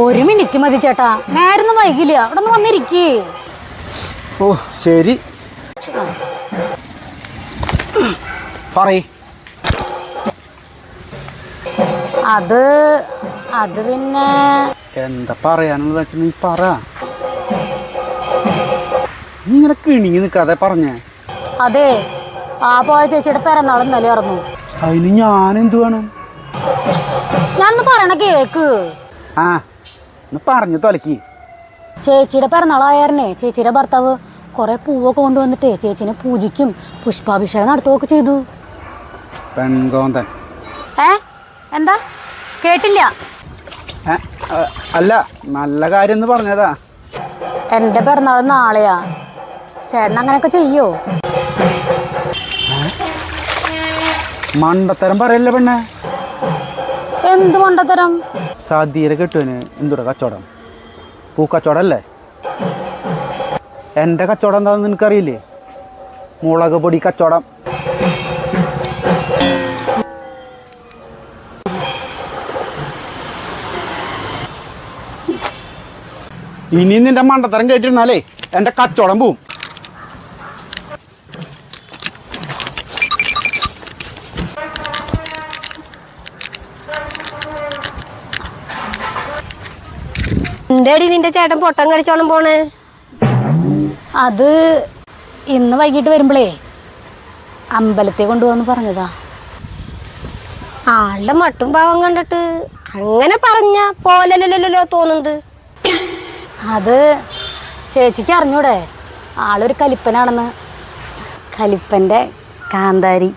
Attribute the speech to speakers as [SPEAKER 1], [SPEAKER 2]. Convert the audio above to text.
[SPEAKER 1] ഒരു മിനിറ്റ് മതി ചേട്ടാ, നേരൊന്നും വൈകില്ല, അവിടെ ഒന്ന് വന്നിരിക്കേ.
[SPEAKER 2] ഓ ശരി, പറയ്.
[SPEAKER 1] അത് പിന്നെ
[SPEAKER 2] എന്താ പറയാനുള്ളത് വെച്ചാൽ നീ പറ. നീ ഇങ്ങനെ കിണിങ്ങി നിൽക്കാതെ പറഞ്ഞേ.
[SPEAKER 1] അതെ, ആ പോയ ചേച്ചിയുടെ പിറന്നാൾ ഇന്നലെ ആയിരുന്നു.
[SPEAKER 2] അതിന് ഞാനെന്ത് വേണം?
[SPEAKER 1] ഞാനൊന്ന് പറയണ കേക്ക്.
[SPEAKER 2] ആ ഒന്ന് പറഞ്ഞു തൊലക്കി.
[SPEAKER 1] ചേച്ചിയുടെ പിറന്നാളായാരണേ ചേച്ചിയുടെ ഭർത്താവ് കുറെ പൂവൊക്കെ കൊണ്ടുവന്നിട്ടേ ചേച്ചിനെ പൂജിക്കും, പുഷ്പാഭിഷേകം നടത്തുകയൊക്കെ ചെയ്തു.
[SPEAKER 2] പെൺകോന്തൻ.
[SPEAKER 1] എന്താ കേട്ടില്ല?
[SPEAKER 2] അല്ല, നല്ല കാര്യം എന്ന് പറഞ്ഞതാ.
[SPEAKER 1] എൻ്റെ പിറന്നാൾ നാളെയാ. ചേട്ടൻ അങ്ങനെയൊക്കെ ചെയ്യോ?
[SPEAKER 2] മണ്ടത്തരം പറയല്ലേ പെണ്ണെ.
[SPEAKER 1] എന്ത് മണ്ടത്തരം?
[SPEAKER 2] സദ്യയിലെ കെട്ടുവിന് എന്തുടെ കച്ചവടം? പൂക്കച്ചവടം അല്ലേ? എൻ്റെ കച്ചവടം എന്താണെന്ന് നിനക്കറിയില്ലേ? മുളക് പൊടി കച്ചവടം. ഇനി നിന്റെ മണ്ടത്തരം കേട്ടിരുന്നാലേ എൻ്റെ കച്ചവടം പോവും.
[SPEAKER 3] എന്താടി നിന്റെ ചേട്ടൻ പൊട്ടം കടിച്ചോണം പോണേ?
[SPEAKER 1] അത് ഇന്ന് വൈകിട്ട് വരുമ്പോഴേ അമ്പലത്തിൽ കൊണ്ടുപോകാന്ന് പറഞ്ഞതാ.
[SPEAKER 3] ആളുടെ മട്ടും പാവം കണ്ടിട്ട് അങ്ങനെ പറഞ്ഞ പോലല്ലോ തോന്നുന്നത്.
[SPEAKER 1] അത് ചേച്ചിക്ക് അറിഞ്ഞൂടെ, ആളൊരു കലിപ്പനാണെന്ന്. കലിപ്പൻ്റെ കാന്താരി.